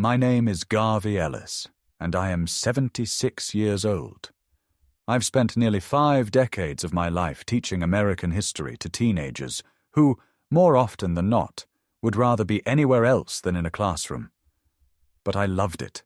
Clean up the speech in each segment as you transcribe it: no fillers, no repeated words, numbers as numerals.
My name is Garvey Ellis, and I am 76 years old. I've spent nearly 5 decades of my life teaching American history to teenagers who, more often than not, would rather be anywhere else than in a classroom. But I loved it.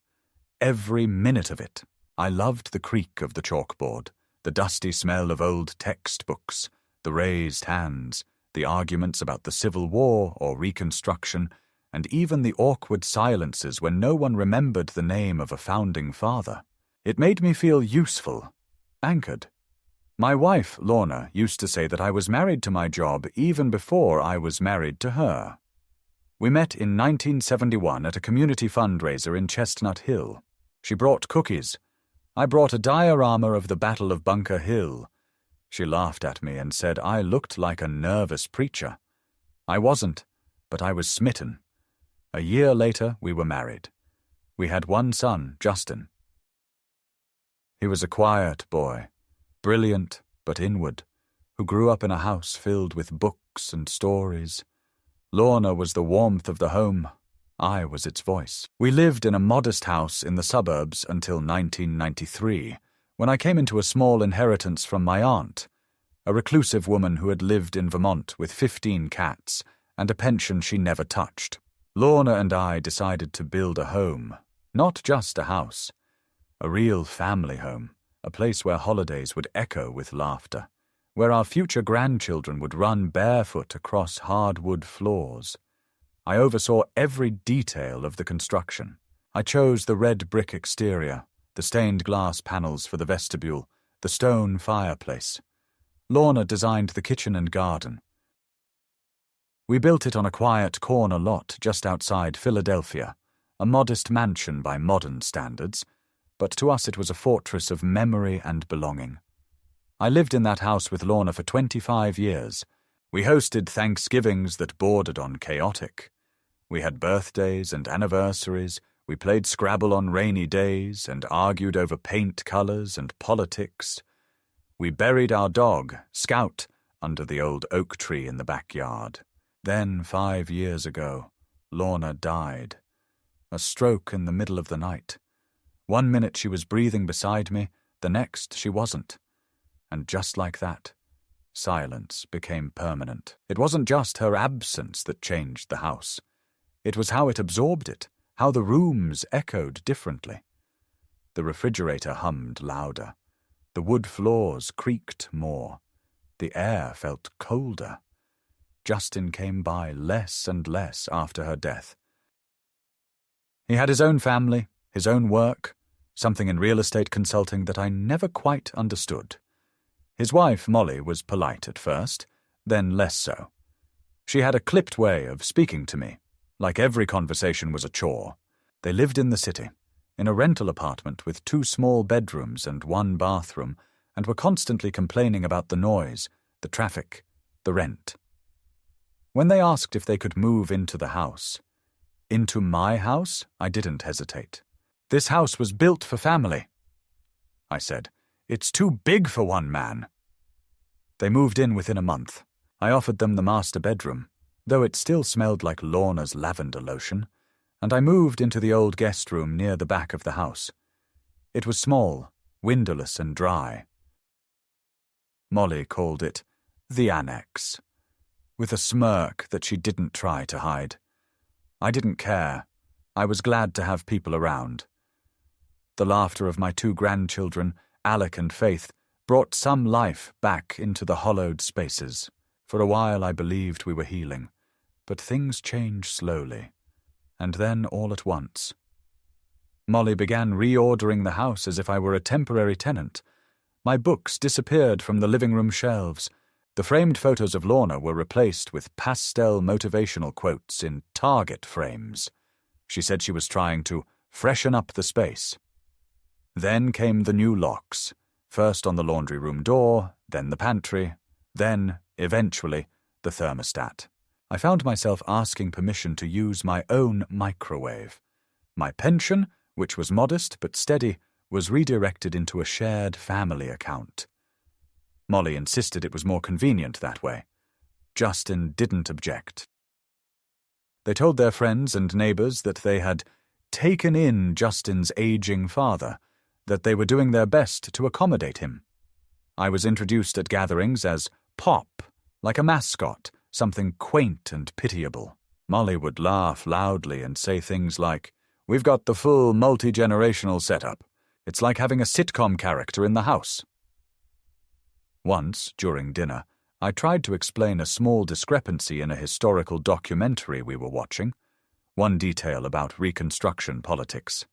Every minute of it. I loved the creak of the chalkboard, the dusty smell of old textbooks, the raised hands, the arguments about the Civil War or Reconstruction, and even the awkward silences when no one remembered the name of a founding father. It made me feel useful, anchored. My wife, Lorna, used to say that I was married to my job even before I was married to her. We met in 1971 at a community fundraiser in Chestnut Hill. She brought cookies. I brought a diorama of the Battle of Bunker Hill. She laughed at me and said I looked like a nervous preacher. I wasn't, but I was smitten. A year later, we were married. We had one son, Justin. He was a quiet boy, brilliant but inward, who grew up in a house filled with books and stories. Lorna was the warmth of the home. I was its voice. We lived in a modest house in the suburbs until 1993, when I came into a small inheritance from my aunt, a reclusive woman who had lived in Vermont with 15 cats and a pension she never touched. Lorna and I decided to build a home, not just a house, a real family home, a place where holidays would echo with laughter, where our future grandchildren would run barefoot across hardwood floors. I oversaw every detail of the construction. I chose the red brick exterior, the stained glass panels for the vestibule, the stone fireplace. Lorna designed the kitchen and garden. We built it on a quiet corner lot just outside Philadelphia, a modest mansion by modern standards, but to us it was a fortress of memory and belonging. I lived in that house with Lorna for 25 years. We hosted Thanksgivings that bordered on chaotic. We had birthdays and anniversaries, we played Scrabble on rainy days and argued over paint colors and politics. We buried our dog, Scout, under the old oak tree in the backyard. Then, 5 years ago, Lorna died. A stroke in the middle of the night. 1 minute she was breathing beside me, the next she wasn't. And just like that, silence became permanent. It wasn't just her absence that changed the house. It was how it absorbed it, how the rooms echoed differently. The refrigerator hummed louder. The wood floors creaked more. The air felt colder. Justin came by less and less after her death. He had his own family, his own work, something in real estate consulting that I never quite understood. His wife, Molly, was polite at first, then less so. She had a clipped way of speaking to me, like every conversation was a chore. They lived in the city, in a rental apartment with 2 small bedrooms and 1 bathroom, and were constantly complaining about the noise, the traffic, the rent. When they asked if they could move into the house, into my house, I didn't hesitate. This house was built for family, I said. It's too big for one man. They moved in within a month. I offered them the master bedroom, though it still smelled like Lorna's lavender lotion, and I moved into the old guest room near the back of the house. It was small, windowless and dry. Molly called it the annex, with a smirk that she didn't try to hide. I didn't care. I was glad to have people around. The laughter of my 2 grandchildren, Alec and Faith, brought some life back into the hollowed spaces. For a while I believed we were healing, but things changed slowly, and then all at once. Molly began reordering the house as if I were a temporary tenant. My books disappeared from the living room shelves. The framed photos of Lorna were replaced with pastel motivational quotes in Target frames. She said she was trying to freshen up the space. Then came the new locks, first on the laundry room door, then the pantry, then, eventually, the thermostat. I found myself asking permission to use my own microwave. My pension, which was modest but steady, was redirected into a shared family account. Molly insisted it was more convenient that way. Justin didn't object. They told their friends and neighbors that they had taken in Justin's aging father, that they were doing their best to accommodate him. I was introduced at gatherings as Pop, like a mascot, something quaint and pitiable. Molly would laugh loudly and say things like, "We've got the full multi-generational setup. It's like having a sitcom character in the house." Once, during dinner, I tried to explain a small discrepancy in a historical documentary we were watching, one detail about Reconstruction politics.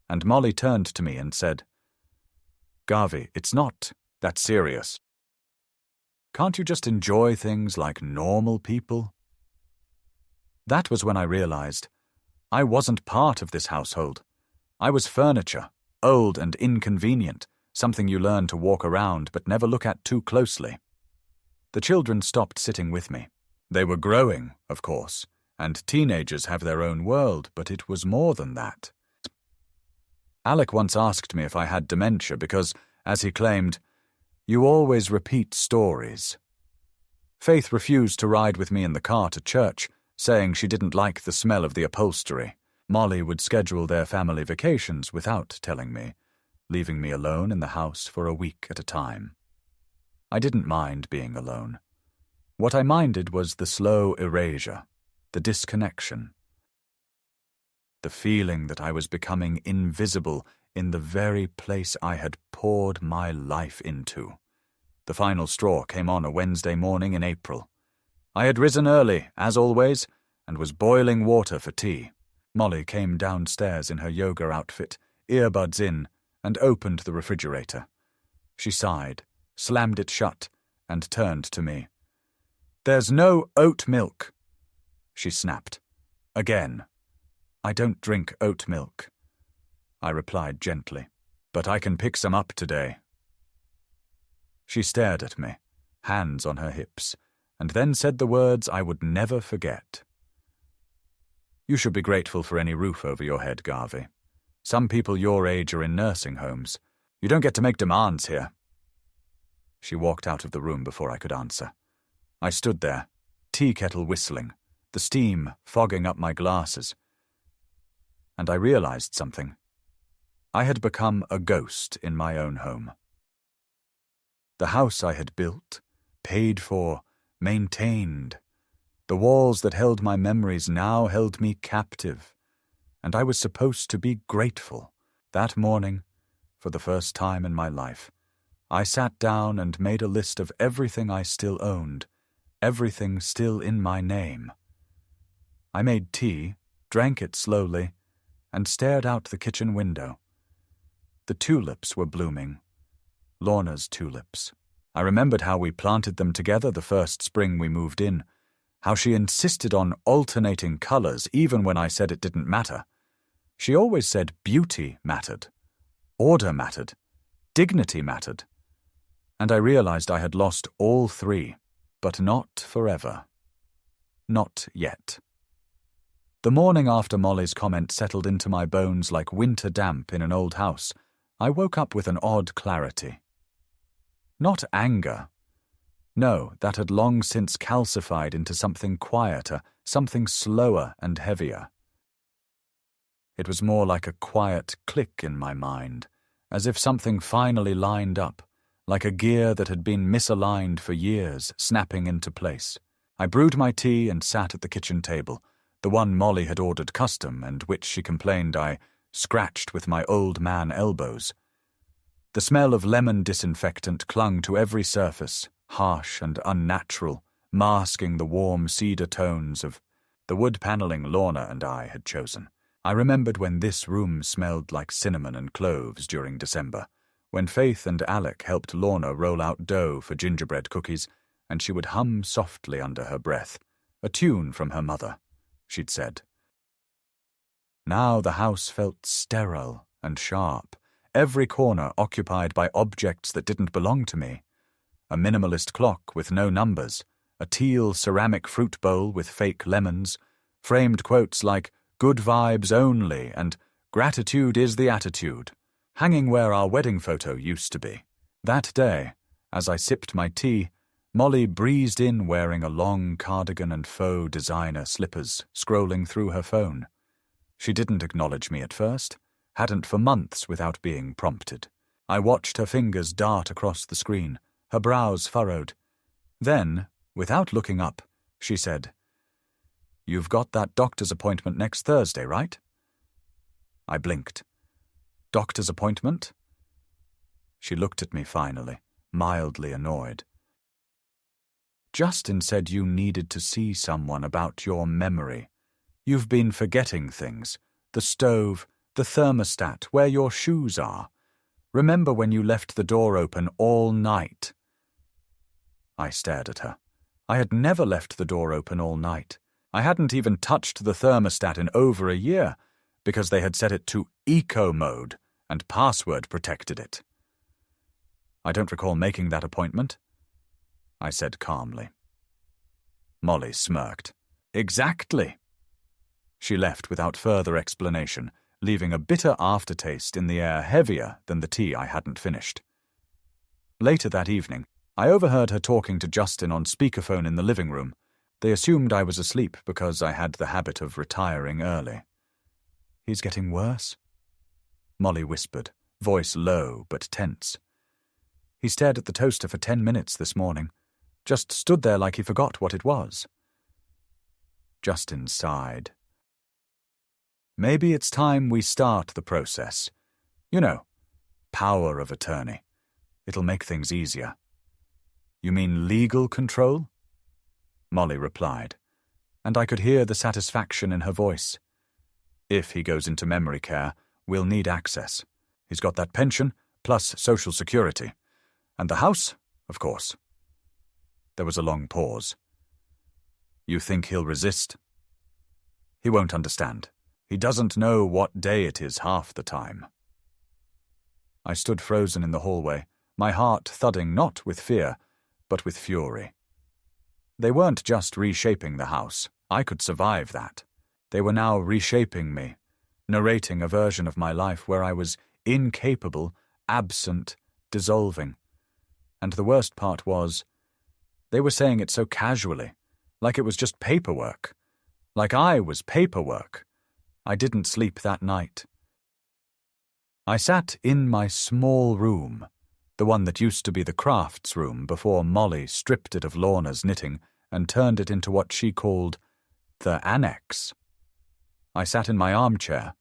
And Molly turned to me and said, "Garvey, it's not that serious. Can't you just enjoy things like normal people?" That was when I realized I wasn't part of this household. I was furniture, old and inconvenient, something you learn to walk around but never look at too closely. The children stopped sitting with me. They were growing, of course, and teenagers have their own world, but it was more than that. Alec once asked me if I had dementia because, as he claimed, "You always repeat stories." Faith refused to ride with me in the car to church, saying she didn't like the smell of the upholstery. Molly would schedule their family vacations without telling me, leaving me alone in the house for a week at a time. I didn't mind being alone. What I minded was the slow erasure, the disconnection, the feeling that I was becoming invisible in the very place I had poured my life into. The final straw came on a Wednesday morning in April. I had risen early, as always, and was boiling water for tea. Molly came downstairs in her yoga outfit, earbuds in, and opened the refrigerator. She sighed, slammed it shut, and turned to me. "There's no oat milk," she snapped. Again. "I don't drink oat milk," I replied gently, "but I can pick some up today." She stared at me, hands on her hips, and then said the words I would never forget. "You should be grateful for any roof over your head, Garvey. Some people your age are in nursing homes. You don't get to make demands here." She walked out of the room before I could answer. I stood there, tea kettle whistling, the steam fogging up my glasses. And I realized something. I had become a ghost in my own home. The house I had built, paid for, maintained, the walls that held my memories now held me captive, and I was supposed to be grateful. That morning, for the first time in my life, I sat down and made a list of everything I still owned, everything still in my name. I made tea, drank it slowly, and stared out the kitchen window. The tulips were blooming. Lorna's tulips. I remembered how we planted them together the first spring we moved in, how she insisted on alternating colors even when I said it didn't matter. She always said beauty mattered, order mattered, dignity mattered. And I realized I had lost all three, but not forever. Not yet. The morning after Molly's comment settled into my bones like winter damp in an old house, I woke up with an odd clarity. Not anger. No, that had long since calcified into something quieter, something slower and heavier. It was more like a quiet click in my mind, as if something finally lined up, like a gear that had been misaligned for years, snapping into place. I brewed my tea and sat at the kitchen table, the one Molly had ordered custom and which she complained I scratched with my old man elbows. The smell of lemon disinfectant clung to every surface, harsh and unnatural, masking the warm cedar tones of the wood paneling Lorna and I had chosen. I remembered when this room smelled like cinnamon and cloves during December, when Faith and Alec helped Lorna roll out dough for gingerbread cookies, and she would hum softly under her breath, a tune from her mother, she'd said. Now the house felt sterile and sharp, every corner occupied by objects that didn't belong to me. A minimalist clock with no numbers, a teal ceramic fruit bowl with fake lemons, framed quotes like "good vibes only" and "gratitude is the attitude," hanging where our wedding photo used to be. That day, as I sipped my tea, Molly breezed in wearing a long cardigan and faux designer slippers, scrolling through her phone. She didn't acknowledge me at first, hadn't for months without being prompted. I watched her fingers dart across the screen, her brows furrowed. Then, without looking up, she said, "You've got that doctor's appointment next Thursday, right?" I blinked. Doctor's appointment? She looked at me finally, mildly annoyed. "Justin said you needed to see someone about your memory. You've been forgetting things. The stove, the thermostat, where your shoes are. Remember when you left the door open all night?" I stared at her. I had never left the door open all night. I hadn't even touched the thermostat in over a year, because they had set it to eco mode and password protected it. "I don't recall making that appointment," I said calmly. Molly smirked. "Exactly." She left without further explanation, leaving a bitter aftertaste in the air heavier than the tea I hadn't finished. Later that evening, I overheard her talking to Justin on speakerphone in the living room. They assumed I was asleep because I had the habit of retiring early. "He's getting worse?" Molly whispered, voice low but tense. "He stared at the toaster for 10 minutes this morning. Just stood there like he forgot what it was." Justin sighed. "Maybe it's time we start the process. You know, power of attorney. It'll make things easier." "You mean legal control?" Molly replied, and I could hear the satisfaction in her voice. "If he goes into memory care, we'll need access. He's got that pension, plus Social Security. And the house, of course." There was a long pause. "You think he'll resist?" "He won't understand. He doesn't know what day it is half the time." I stood frozen in the hallway, my heart thudding not with fear, but with fury. They weren't just reshaping the house. I could survive that. They were now reshaping me, narrating a version of my life where I was incapable, absent, dissolving. And the worst part was, they were saying it so casually, like it was just paperwork. Like I was paperwork. I didn't sleep that night. I sat in my small room, the one that used to be the crafts room before Molly stripped it of Lorna's knitting and turned it into what she called the annex. I sat in my armchair,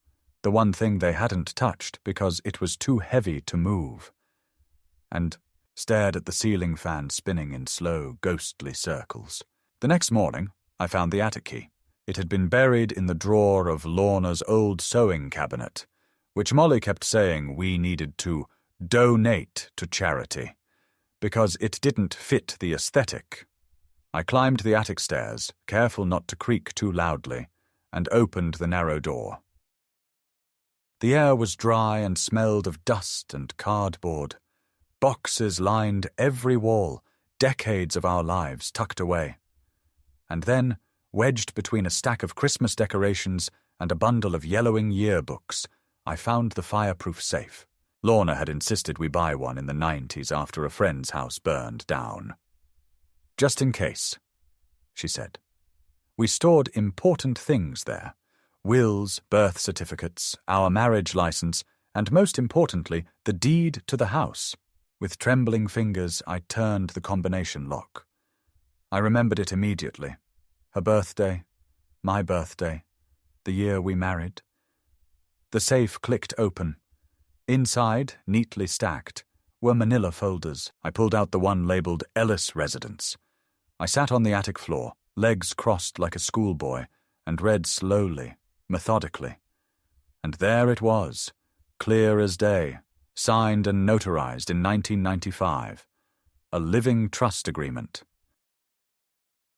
the one thing they hadn't touched because it was too heavy to move, and stared at the ceiling fan spinning in slow, ghostly circles. The next morning, I found the attic key. It had been buried in the drawer of Lorna's old sewing cabinet, which Molly kept saying we needed to donate to charity, because it didn't fit the aesthetic. I climbed the attic stairs, careful not to creak too loudly, and opened the narrow door. The air was dry and smelled of dust and cardboard. Boxes lined every wall, decades of our lives tucked away. And then, wedged between a stack of Christmas decorations and a bundle of yellowing yearbooks, I found the fireproof safe. Lorna had insisted we buy one in the 90s after a friend's house burned down. "Just in case," she said. "We stored important things there. Wills, birth certificates, our marriage license, and most importantly, the deed to the house." With trembling fingers, I turned the combination lock. I remembered it immediately. Her birthday, my birthday, the year we married. The safe clicked open. Inside, neatly stacked, were manila folders. I pulled out the one labeled Ellis Residence. I sat on the attic floor, legs crossed like a schoolboy, and read slowly, methodically. And there it was, clear as day, signed and notarized in 1995. A living trust agreement.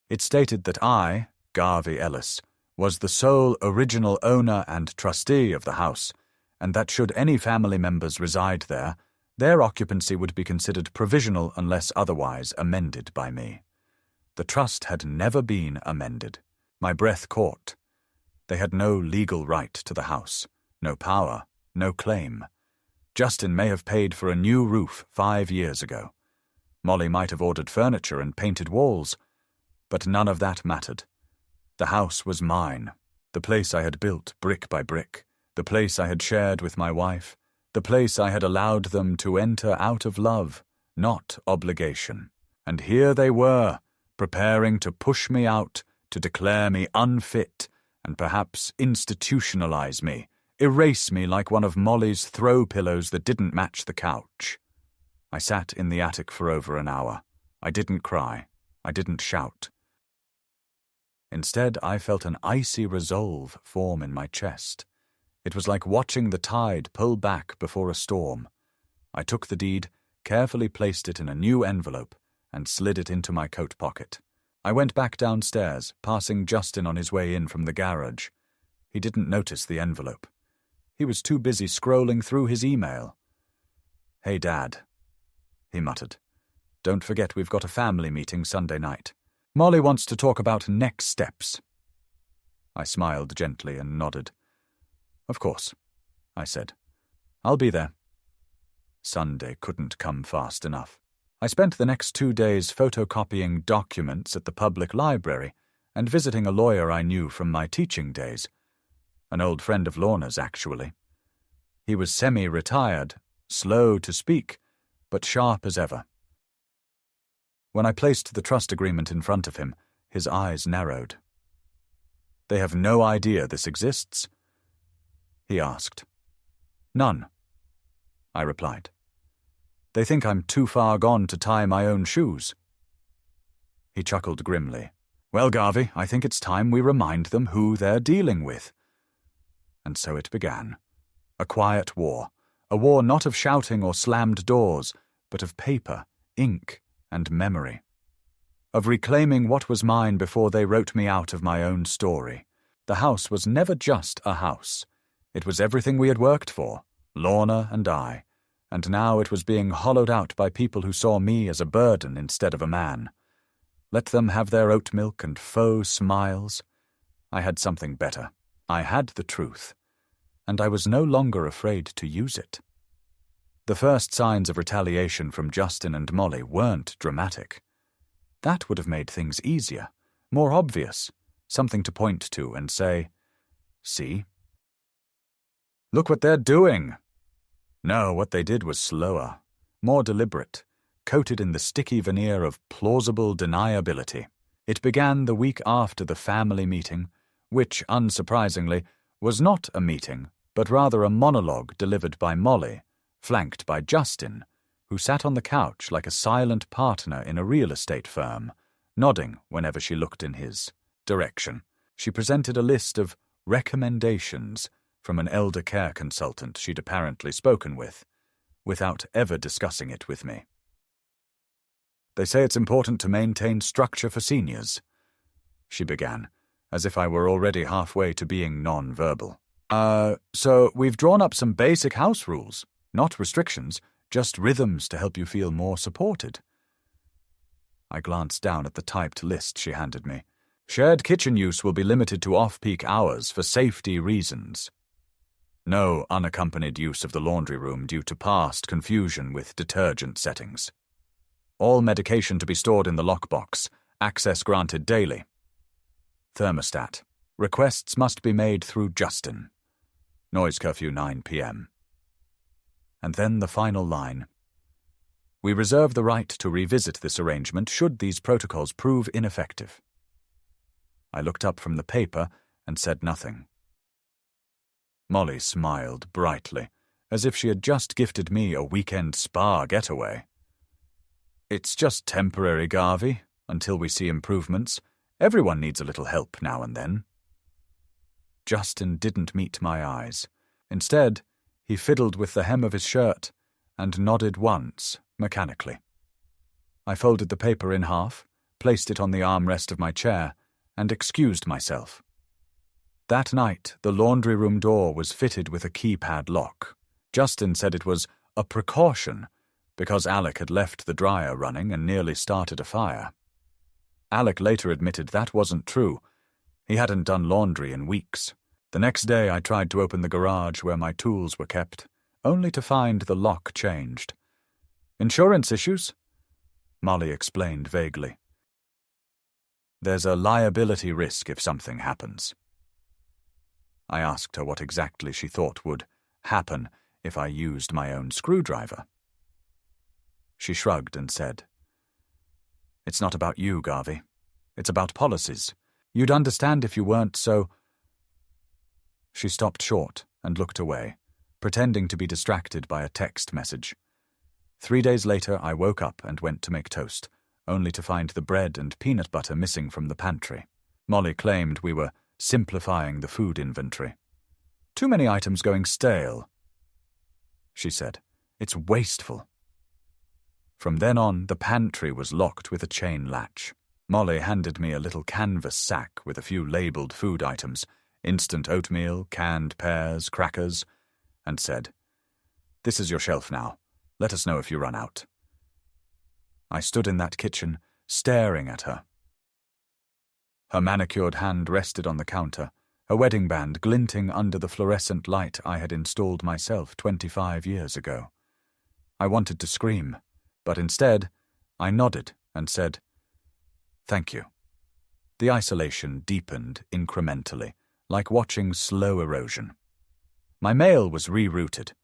It stated that I, Garvey Ellis, was the sole original owner and trustee of the house, and that should any family members reside there, their occupancy would be considered provisional unless otherwise amended by me. The trust had never been amended. My breath caught. They had no legal right to the house, no power, no claim. Justin may have paid for a new roof 5 years ago. Molly might have ordered furniture and painted walls, but none of that mattered. The house was mine, The place I had built brick by brick, the place I had shared with my wife, the place I had allowed them to enter out of love, not obligation. And here they were, preparing to push me out, to declare me unfit, and perhaps institutionalize me, erase me like one of Molly's throw pillows that didn't match the couch. I sat in the attic for over an hour. I didn't cry. I didn't shout. Instead, I felt an icy resolve form in my chest. It was like watching the tide pull back before a storm. I took the deed, carefully placed it in a new envelope, and slid it into my coat pocket. I went back downstairs, passing Justin on his way in from the garage. He didn't notice the envelope. He was too busy scrolling through his email. "Hey, Dad," he muttered. "Don't forget we've got a family meeting Sunday night. Molly wants to talk about next steps." I smiled gently and nodded. "Of course," I said. "I'll be there." Sunday couldn't come fast enough. I spent the next 2 days photocopying documents at the public library and visiting a lawyer I knew from my teaching days. An old friend of Lorna's, actually. He was semi-retired, slow to speak, but sharp as ever. When I placed the trust agreement in front of him, his eyes narrowed. "They have no idea this exists?" he asked. "None," I replied. "They think I'm too far gone to tie my own shoes." He chuckled grimly. "Well, Garvey, I think it's time we remind them who they're dealing with." And so it began. A quiet war. A war not of shouting or slammed doors, but of paper, ink, and memory. Of reclaiming what was mine before they wrote me out of my own story. The house was never just a house. It was everything we had worked for, Lorna and I, and now it was being hollowed out by people who saw me as a burden instead of a man. Let them have their oat milk and faux smiles. I had something better. I had the truth, and I was no longer afraid to use it. The first signs of retaliation from Justin and Molly weren't dramatic. That would have made things easier, more obvious, something to point to and say, "See? Look what they're doing." No, what they did was slower, more deliberate, coated in the sticky veneer of plausible deniability. It began the week after the family meeting, which, unsurprisingly, was not a meeting, but rather a monologue delivered by Molly, flanked by Justin, who sat on the couch like a silent partner in a real estate firm, nodding whenever she looked in his direction. She presented a list of recommendations from an elder care consultant she'd apparently spoken with, without ever discussing it with me. "They say it's important to maintain structure for seniors," she began, as if I were already halfway to being non-verbal. So we've drawn up some basic house rules. Not restrictions, just rhythms to help you feel more supported." I glanced down at the typed list she handed me. "Shared kitchen use will be limited to off-peak hours for safety reasons. No unaccompanied use of the laundry room due to past confusion with detergent settings. All medication to be stored in the lockbox. Access granted daily. Thermostat. Requests must be made through Justin. Noise curfew 9 p.m. And then the final line. We reserve the right to revisit this arrangement should these protocols prove ineffective. I looked up from the paper and said nothing. Molly smiled brightly, as if she had just gifted me a weekend spa getaway. It's just temporary, Garvey, until we see improvements. Everyone needs a little help now and then. Justin didn't meet my eyes. Instead, he fiddled with the hem of his shirt and nodded once, mechanically. I folded the paper in half, placed it on the armrest of my chair, and excused myself. That night, the laundry room door was fitted with a keypad lock. Justin said it was a precaution because Alec had left the dryer running and nearly started a fire. Alec later admitted that wasn't true. He hadn't done laundry in weeks. The next day I tried to open the garage where my tools were kept, only to find the lock changed. "Insurance issues?" Molly explained vaguely. "There's a liability risk if something happens." I asked her what exactly she thought would happen if I used my own screwdriver. She shrugged and said, "It's not about you, Garvey. It's about policies. You'd understand if you weren't so—" She stopped short and looked away, pretending to be distracted by a text message. 3 days later, I woke up and went to make toast, only to find the bread and peanut butter missing from the pantry. Molly claimed we were simplifying the food inventory. "Too many items going stale," she said. "It's wasteful." From then on, the pantry was locked with a chain latch. Molly handed me a little canvas sack with a few labelled food items, instant oatmeal, canned pears, crackers, and said, "This is your shelf now. Let us know if you run out." I stood in that kitchen, staring at her. Her manicured hand rested on the counter, a wedding band glinting under the fluorescent light I had installed myself 25 years ago. I wanted to scream, but instead, I nodded and said, "Thank you." The isolation deepened incrementally, like watching slow erosion. My mail was rerouted.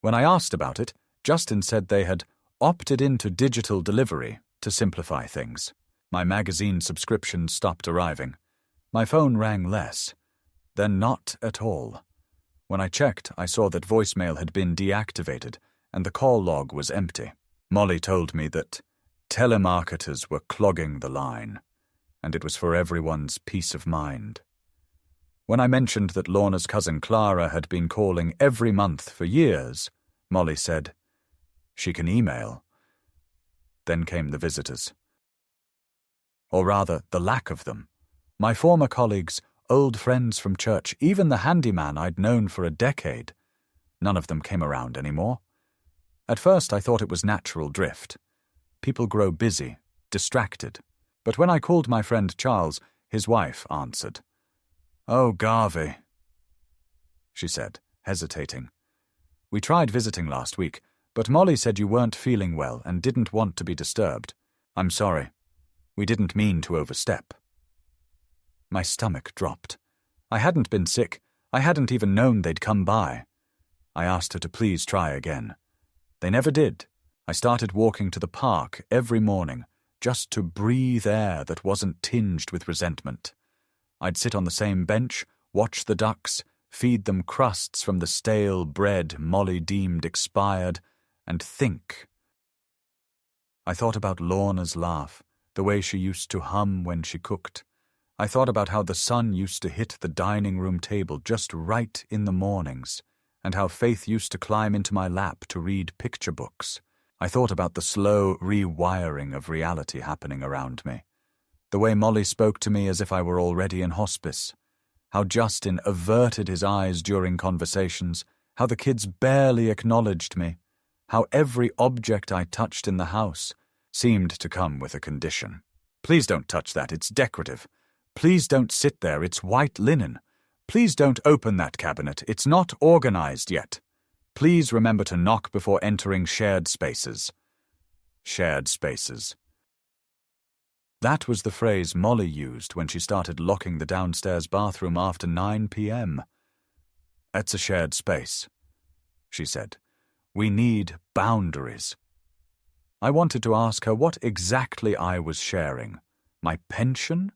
When I asked about it, Justin said they had opted into digital delivery to simplify things. My magazine subscriptions stopped arriving. My phone rang less. Then not at all. When I checked, I saw that voicemail had been deactivated and the call log was empty. Molly told me that telemarketers were clogging the line, and it was for everyone's peace of mind. When I mentioned that Lorna's cousin Clara had been calling every month for years, Molly said, "She can email." Then came the visitors. Or rather, the lack of them. My former colleagues, old friends from church, even the handyman I'd known for a decade. None of them came around anymore. At first I thought it was natural drift. People grow busy, distracted. But when I called my friend Charles, his wife answered. "Oh, Garvey," she said, hesitating. "We tried visiting last week, but Molly said you weren't feeling well and didn't want to be disturbed. I'm sorry. We didn't mean to overstep." My stomach dropped. I hadn't been sick. I hadn't even known they'd come by. I asked her to please try again. They never did. I started walking to the park every morning, just to breathe air that wasn't tinged with resentment. I'd sit on the same bench, watch the ducks, feed them crusts from the stale bread Molly deemed expired, and think. I thought about Lorna's laugh, the way she used to hum when she cooked. I thought about how the sun used to hit the dining room table just right in the mornings, and how Faith used to climb into my lap to read picture books. I thought about the slow rewiring of reality happening around me. The way Molly spoke to me as if I were already in hospice. How Justin averted his eyes during conversations. How the kids barely acknowledged me. How every object I touched in the house seemed to come with a condition. "Please don't touch that, it's decorative. Please don't sit there, it's white linen. Please don't open that cabinet, it's not organized yet. Please remember to knock before entering shared spaces." Shared spaces. That was the phrase Molly used when she started locking the downstairs bathroom after 9 p.m. "It's a shared space," she said. "We need boundaries." I wanted to ask her what exactly I was sharing. My pension?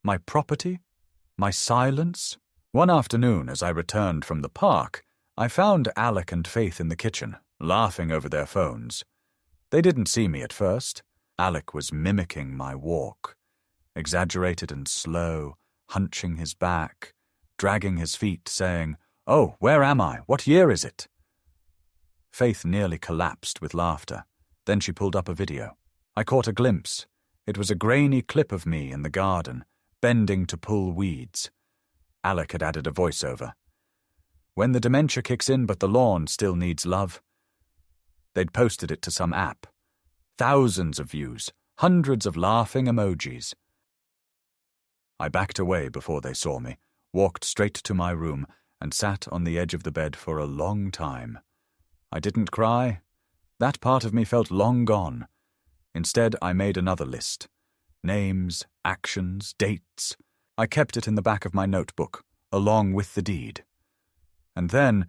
My property? My silence? One afternoon, as I returned from the park, I found Alec and Faith in the kitchen, laughing over their phones. They didn't see me at first. Alec was mimicking my walk, exaggerated and slow, hunching his back, dragging his feet, saying, "Oh, where am I? What year is it?" Faith nearly collapsed with laughter. Then she pulled up a video. I caught a glimpse. It was a grainy clip of me in the garden, bending to pull weeds. Alec had added a voiceover. "When the dementia kicks in but the lawn still needs love." They'd posted it to some app. Thousands of views, hundreds of laughing emojis. I backed away before they saw me, walked straight to my room, and sat on the edge of the bed for a long time. I didn't cry. That part of me felt long gone. Instead, I made another list. Names, actions, dates. I kept it in the back of my notebook, along with the deed. And then,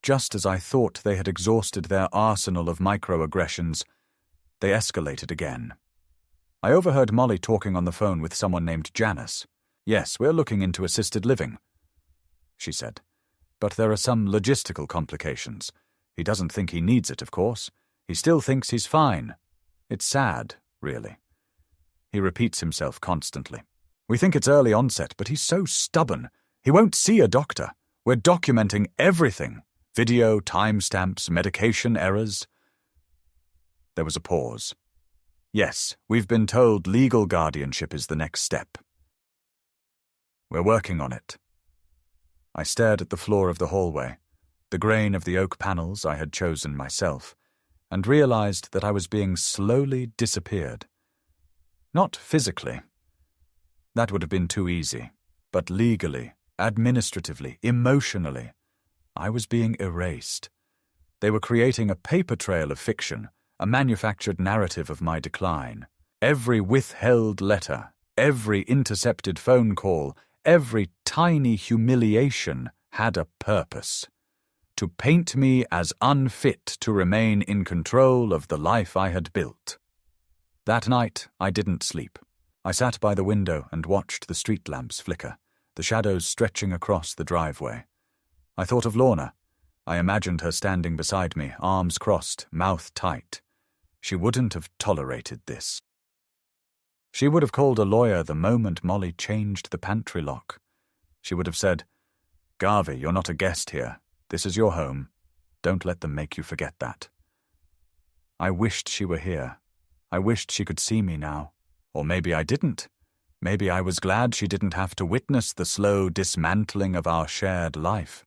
just as I thought they had exhausted their arsenal of microaggressions, they escalated again. I overheard Molly talking on the phone with someone named Janice. "Yes, we're looking into assisted living," she said. "But there are some logistical complications. He doesn't think he needs it, of course. He still thinks he's fine. It's sad, really. He repeats himself constantly. We think it's early onset, but he's so stubborn. He won't see a doctor. We're documenting everything. Video, timestamps, medication errors." There was a pause. "Yes, we've been told legal guardianship is the next step. We're working on it." I stared at the floor of the hallway, the grain of the oak panels I had chosen myself, and realized that I was being slowly disappeared. Not physically. That would have been too easy. But legally, administratively, emotionally, I was being erased. They were creating a paper trail of fiction, a manufactured narrative of my decline. Every withheld letter, every intercepted phone call, every tiny humiliation had a purpose: to paint me as unfit to remain in control of the life I had built. That night, I didn't sleep. I sat by the window and watched the street lamps flicker, the shadows stretching across the driveway. I thought of Lorna. I imagined her standing beside me, arms crossed, mouth tight. She wouldn't have tolerated this. She would have called a lawyer the moment Molly changed the pantry lock. She would have said, "Garvey, you're not a guest here. This is your home. Don't let them make you forget that." I wished she were here. I wished she could see me now. Or maybe I didn't. Maybe I was glad she didn't have to witness the slow dismantling of our shared life.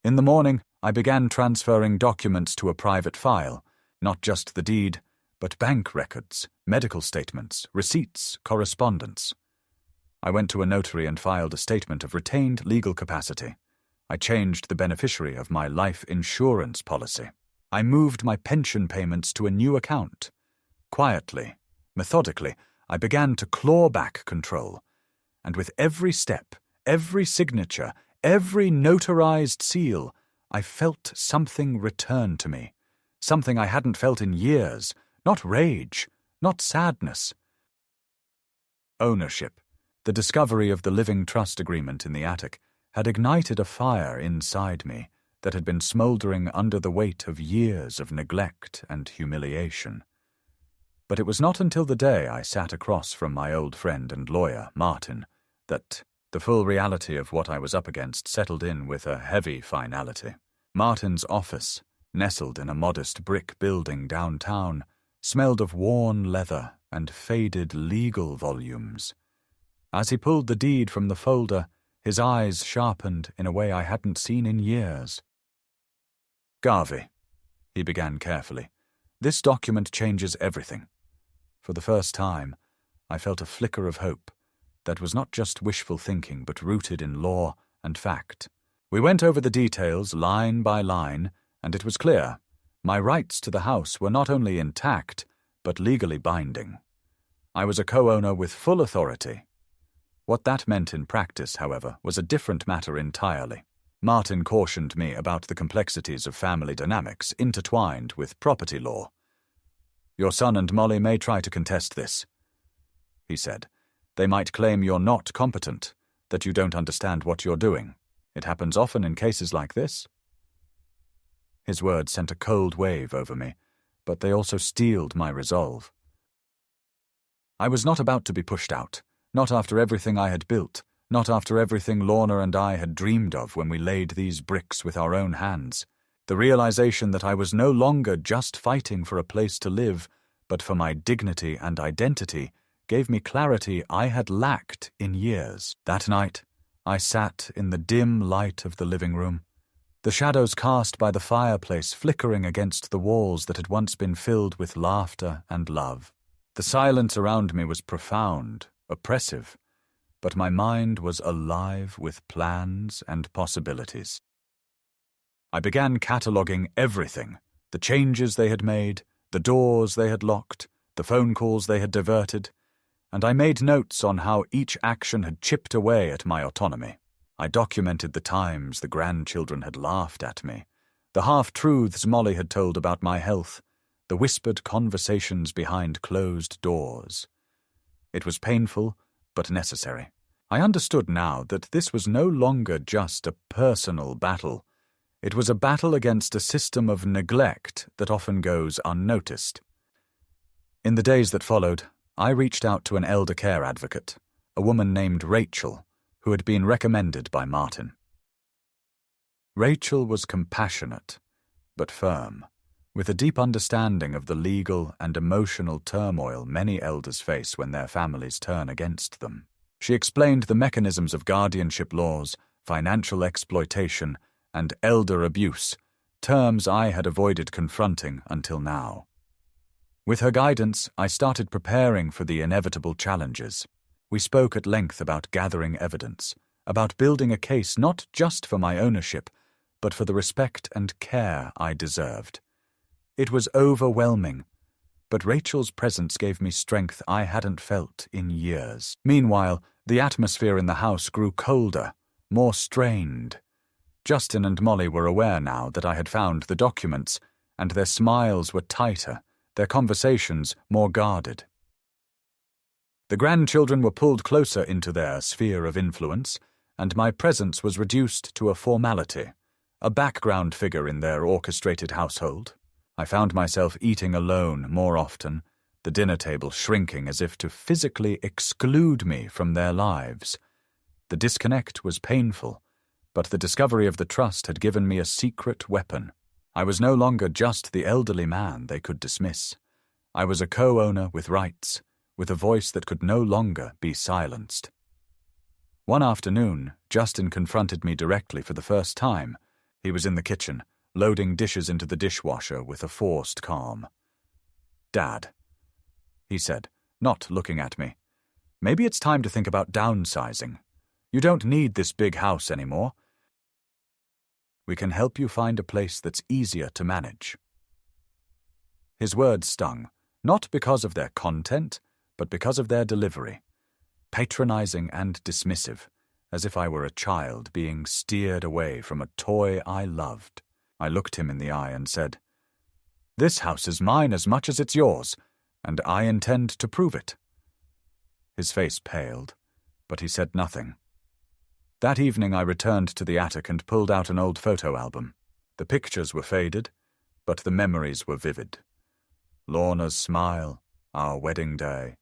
In the morning, I began transferring documents to a private file, not just the deed, but bank records, medical statements, receipts, correspondence. I went to a notary and filed a statement of retained legal capacity. I changed the beneficiary of my life insurance policy. I moved my pension payments to a new account. Quietly, methodically, I began to claw back control. And with every step, every signature, every notarized seal, I felt something return to me. Something I hadn't felt in years. Not rage, not sadness. Ownership. The discovery of the living trust agreement in the attic had ignited a fire inside me that had been smoldering under the weight of years of neglect and humiliation. But it was not until the day I sat across from my old friend and lawyer, Martin, that the full reality of what I was up against settled in with a heavy finality. Martin's office, nestled in a modest brick building downtown, smelled of worn leather and faded legal volumes. As he pulled the deed from the folder, his eyes sharpened in a way I hadn't seen in years. "Garvey," he began carefully, "this document changes everything." For the first time, I felt a flicker of hope that was not just wishful thinking but rooted in law and fact. We went over the details line by line, and it was clear. My rights to the house were not only intact, but legally binding. I was a co-owner with full authority. What that meant in practice, however, was a different matter entirely. Martin cautioned me about the complexities of family dynamics intertwined with property law. "Your son and Molly may try to contest this," he said. "They might claim you're not competent, that you don't understand what you're doing. It happens often in cases like this." His words sent a cold wave over me, but they also steeled my resolve. I was not about to be pushed out, not after everything I had built, not after everything Lorna and I had dreamed of when we laid these bricks with our own hands. The realization that I was no longer just fighting for a place to live, but for my dignity and identity, gave me clarity I had lacked in years. That night, I sat in the dim light of the living room, the shadows cast by the fireplace flickering against the walls that had once been filled with laughter and love. The silence around me was profound, oppressive, but my mind was alive with plans and possibilities. I began cataloguing everything, the changes they had made, the doors they had locked, the phone calls they had diverted, and I made notes on how each action had chipped away at my autonomy. I documented the times the grandchildren had laughed at me, the half-truths Molly had told about my health, the whispered conversations behind closed doors. It was painful, but necessary. I understood now that this was no longer just a personal battle. It was a battle against a system of neglect that often goes unnoticed. In the days that followed, I reached out to an elder care advocate, a woman named Rachel, who had been recommended by Martin. Rachel was compassionate, but firm, with a deep understanding of the legal and emotional turmoil many elders face when their families turn against them. She explained the mechanisms of guardianship laws, financial exploitation, and elder abuse, terms I had avoided confronting until now. With her guidance, I started preparing for the inevitable challenges. We spoke at length about gathering evidence, about building a case not just for my ownership, but for the respect and care I deserved. It was overwhelming, but Rachel's presence gave me strength I hadn't felt in years. Meanwhile, the atmosphere in the house grew colder, more strained. Justin and Molly were aware now that I had found the documents, and their smiles were tighter, their conversations more guarded. The grandchildren were pulled closer into their sphere of influence, and my presence was reduced to a formality, a background figure in their orchestrated household. I found myself eating alone more often, the dinner table shrinking as if to physically exclude me from their lives. The disconnect was painful, but the discovery of the trust had given me a secret weapon. I was no longer just the elderly man they could dismiss. I was a co-owner with rights, with a voice that could no longer be silenced. One afternoon, Justin confronted me directly for the first time. He was in the kitchen, loading dishes into the dishwasher with a forced calm. "Dad," he said, not looking at me, "maybe it's time to think about downsizing. You don't need this big house anymore. We can help you find a place that's easier to manage." His words stung, not because of their content, but because of their delivery, patronizing and dismissive, as if I were a child being steered away from a toy I loved. I looked him in the eye and said, "This house is mine as much as it's yours, and I intend to prove it." His face paled, but he said nothing. That evening I returned to the attic and pulled out an old photo album. The pictures were faded, but the memories were vivid. Lorna's smile, our wedding day,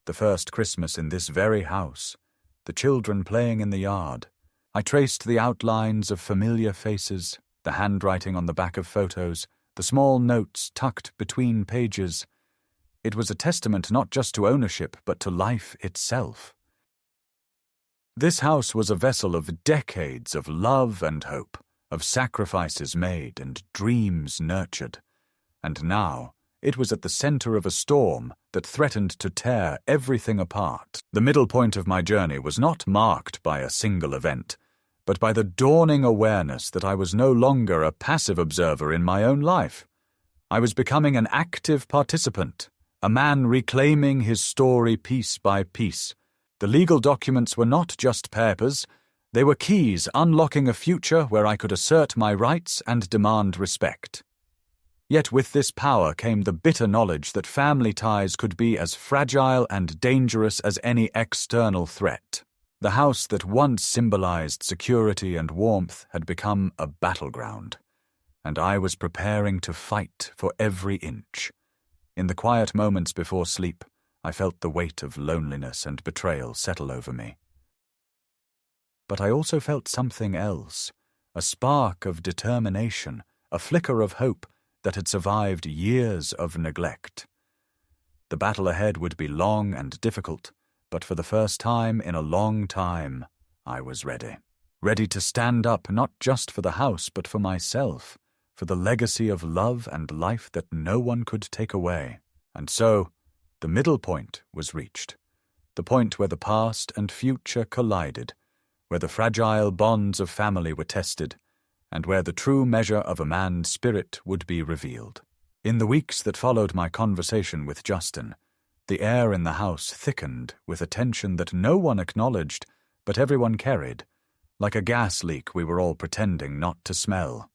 the first Christmas in this very house, the children playing in the yard. I traced the outlines of familiar faces, the handwriting on the back of photos, the small notes tucked between pages. It was a testament not just to ownership, but to life itself. This house was a vessel of decades of love and hope, of sacrifices made and dreams nurtured. And now, it was at the center of a storm that threatened to tear everything apart. The middle point of my journey was not marked by a single event, but by the dawning awareness that I was no longer a passive observer in my own life. I was becoming an active participant, a man reclaiming his story piece by piece. The legal documents were not just papers, they were keys unlocking a future where I could assert my rights and demand respect. Yet with this power came the bitter knowledge that family ties could be as fragile and dangerous as any external threat. The house that once symbolized security and warmth had become a battleground, and I was preparing to fight for every inch. In the quiet moments before sleep, I felt the weight of loneliness and betrayal settle over me. But I also felt something else, a spark of determination, a flicker of hope that had survived years of neglect. The battle ahead would be long and difficult, but for the first time in a long time, I was ready. Ready to stand up not just for the house, but for myself, for the legacy of love and life that no one could take away. And so, the middle point was reached, the point where the past and future collided, where the fragile bonds of family were tested, and where the true measure of a man's spirit would be revealed. In the weeks that followed my conversation with Justin, the air in the house thickened with a tension that no one acknowledged, but everyone carried, Like a gas leak, we were all pretending not to smell.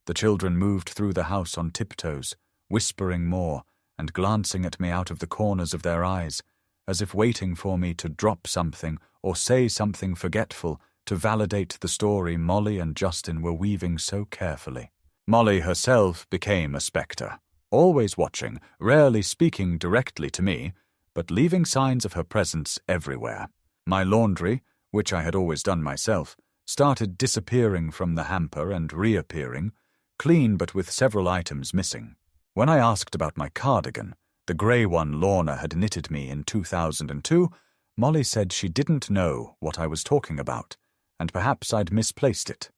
The children moved through the house on tiptoes, whispering more and glancing at me out of the corners of their eyes, as if waiting for me to drop something or say something forgetful to validate the story Molly and Justin were weaving so carefully. Molly herself became a spectre, always watching, rarely speaking directly to me, but leaving signs of her presence everywhere. My laundry, which I had always done myself, started disappearing from the hamper and reappearing, clean but with several items missing. When I asked about my cardigan, the grey one Lorna had knitted me in 2002, Molly said she didn't know what I was talking about, and perhaps I'd misplaced it.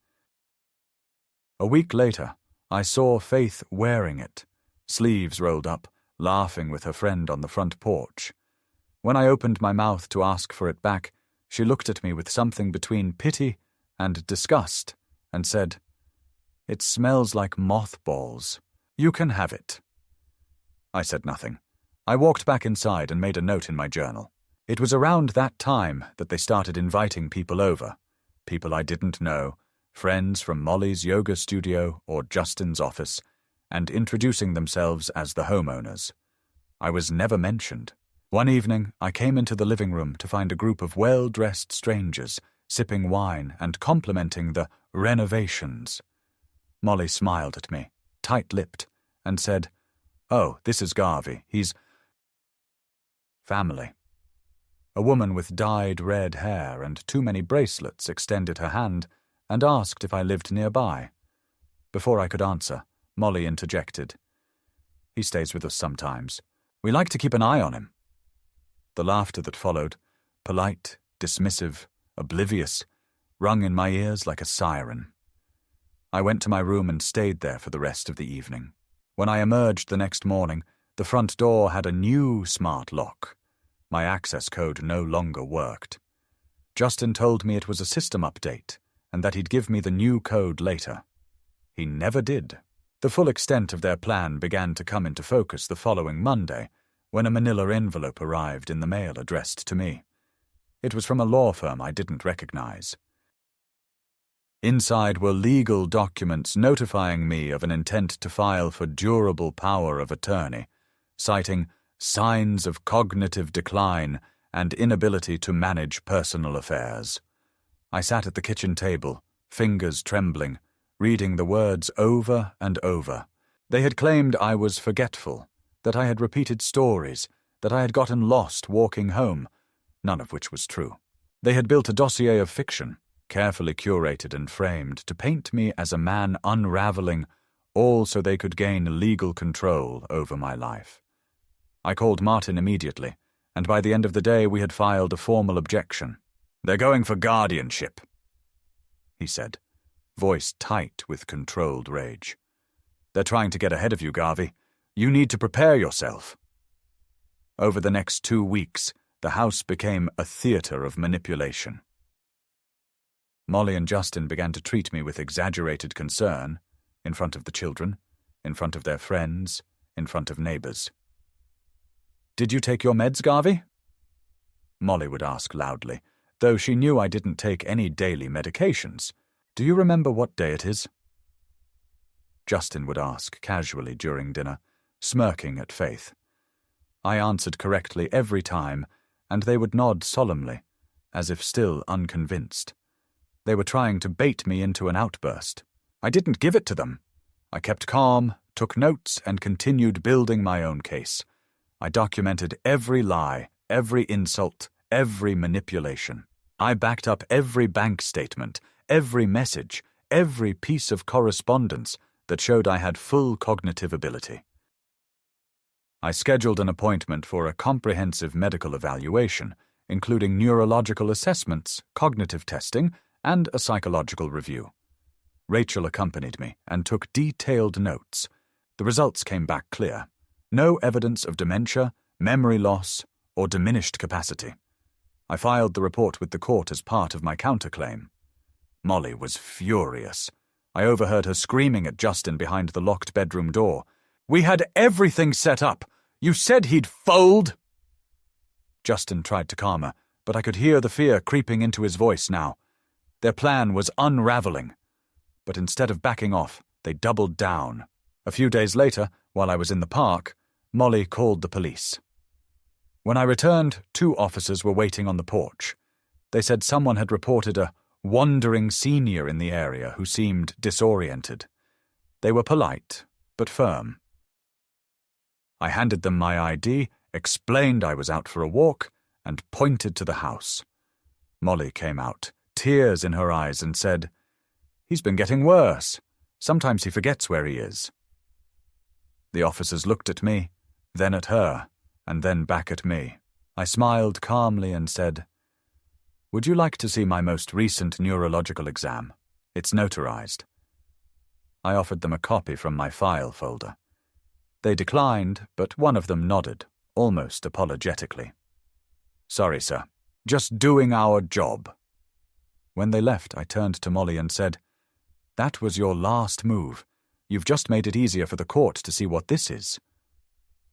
A week later, I saw Faith wearing it, sleeves rolled up, laughing with her friend on the front porch. When I opened my mouth to ask for it back, she looked at me with something between pity and disgust and said, "It smells like mothballs. You can have it." I said nothing. I walked back inside and made a note in my journal. It was around that time that they started inviting people over. People I didn't know, friends from Molly's yoga studio or Justin's office, and introducing themselves as the homeowners. I was never mentioned. One evening, I came into the living room to find a group of well-dressed strangers sipping wine and complimenting the renovations. Molly smiled at me, tight-lipped, and said, "Oh, this is Garvey. He's family." A woman with dyed red hair and too many bracelets extended her hand and asked if I lived nearby. Before I could answer, Molly interjected, "He stays with us sometimes. We like to keep an eye on him." The laughter that followed, polite, dismissive, oblivious, rung in my ears like a siren. I went to my room and stayed there for the rest of the evening. When I emerged the next morning, the front door had a new smart lock. My access code no longer worked. Justin told me it was a system update and that he'd give me the new code later. He never did. The full extent of their plan began to come into focus the following Monday, when a manila envelope arrived in the mail addressed to me. It was from a law firm I didn't recognize. Inside were legal documents notifying me of an intent to file for durable power of attorney, citing signs of cognitive decline and inability to manage personal affairs. I sat at the kitchen table, fingers trembling, reading the words over and over. They had claimed I was forgetful, that I had repeated stories, that I had gotten lost walking home, none of which was true. They had built a dossier of fiction, carefully curated and framed, to paint me as a man unraveling, all so they could gain legal control over my life. I called Martin immediately, and by the end of the day we had filed a formal objection. "They're going for guardianship," he said, voice tight with controlled rage. "They're trying to get ahead of you, Garvey. You need to prepare yourself." Over the next 2 weeks, the house became a theater of manipulation. Molly and Justin began to treat me with exaggerated concern, in front of the children, in front of their friends, in front of neighbors. "Did you take your meds, Garvey?" Molly would ask loudly, though she knew I didn't take any daily medications. "Do you remember what day it is?" Justin would ask casually during dinner, smirking at Faith. I answered correctly every time, and they would nod solemnly, as if still unconvinced. They were trying to bait me into an outburst. I didn't give it to them. I kept calm, took notes, and continued building my own case. I documented every lie, every insult, every manipulation. I backed up every bank statement, every message, every piece of correspondence that showed I had full cognitive ability. I scheduled an appointment for a comprehensive medical evaluation, including neurological assessments, cognitive testing, and a psychological review. Rachel accompanied me and took detailed notes. The results came back clear. No evidence of dementia, memory loss, or diminished capacity. I filed the report with the court as part of my counterclaim. Molly was furious. I overheard her screaming at Justin behind the locked bedroom door. "We had everything set up. You said he'd fold." Justin tried to calm her, but I could hear the fear creeping into his voice now. Their plan was unraveling. But instead of backing off, they doubled down. A few days later, while I was in the park, Molly called the police. When I returned, 2 officers were waiting on the porch. They said someone had reported a wandering senior in the area who seemed disoriented. They were polite, but firm. I handed them my ID, explained I was out for a walk, and pointed to the house. Molly came out, tears in her eyes, and said, "He's been getting worse. Sometimes he forgets where he is." The officers looked at me, then at her, and then back at me. I smiled calmly and said, "Would you like to see my most recent neurological exam? It's notarized." I offered them a copy from my file folder. They declined, but one of them nodded, almost apologetically. "Sorry, sir. Just doing our job." When they left, I turned to Molly and said, "That was your last move. You've just made it easier for the court to see what this is."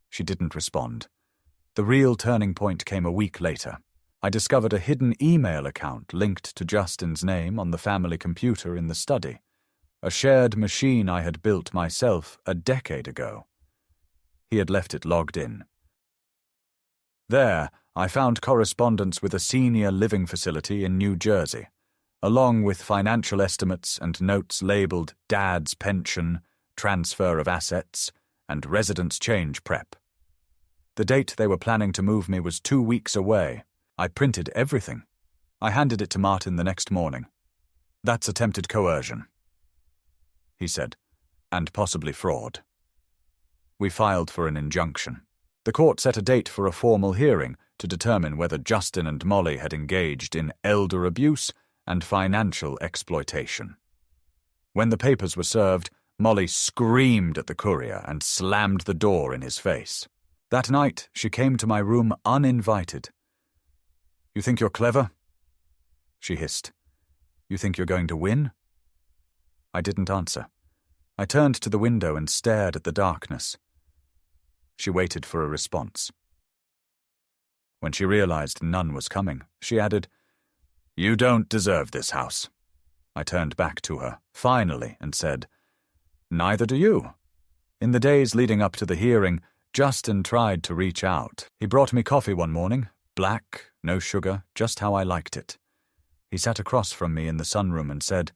She didn't respond. The real turning point came a week later. I discovered a hidden email account linked to Justin's name on the family computer in the study, a shared machine I had built myself a decade ago. He had left it logged in. There, I found correspondence with a senior living facility in New Jersey, along with financial estimates and notes labeled Dad's Pension, Transfer of Assets, and Residence Change Prep. The date they were planning to move me was 2 weeks away. I printed everything. I handed it to Martin the next morning. "That's attempted coercion," he said, "and possibly fraud." We filed for an injunction. The court set a date for a formal hearing to determine whether Justin and Molly had engaged in elder abuse and financial exploitation. When the papers were served, Molly screamed at the courier and slammed the door in his face. That night, she came to my room uninvited. "You think you're clever?" she hissed. "You think you're going to win?" I didn't answer. I turned to the window and stared at the darkness. She waited for a response. When she realized none was coming, she added, "You don't deserve this house." I turned back to her, finally, and said, "Neither do you." In the days leading up to the hearing, Justin tried to reach out. He brought me coffee one morning, black, no sugar, just how I liked it. He sat across from me in the sunroom and said,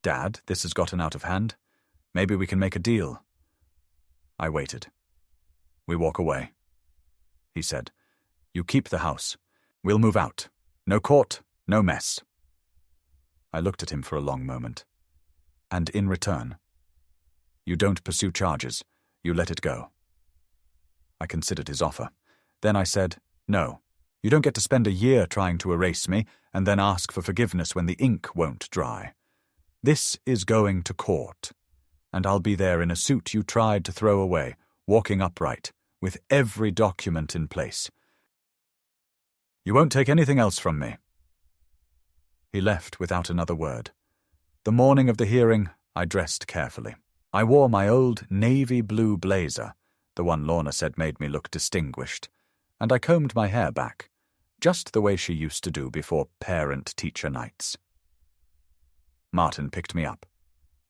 "Dad, this has gotten out of hand. Maybe we can make a deal." I waited. "We walk away," he said. "You keep the house. We'll move out. No court, no mess." I looked at him for a long moment. "And in return?" "You don't pursue charges. You let it go." I considered his offer. Then I said, "No. You don't get to spend a year trying to erase me and then ask for forgiveness when the ink won't dry. This is going to court, and I'll be there in a suit you tried to throw away, walking upright, with every document in place. You won't take anything else from me." He left without another word. The morning of the hearing, I dressed carefully. I wore my old navy blue blazer, the one Lorna said made me look distinguished, and I combed my hair back, just the way she used to do before parent-teacher nights. Martin picked me up.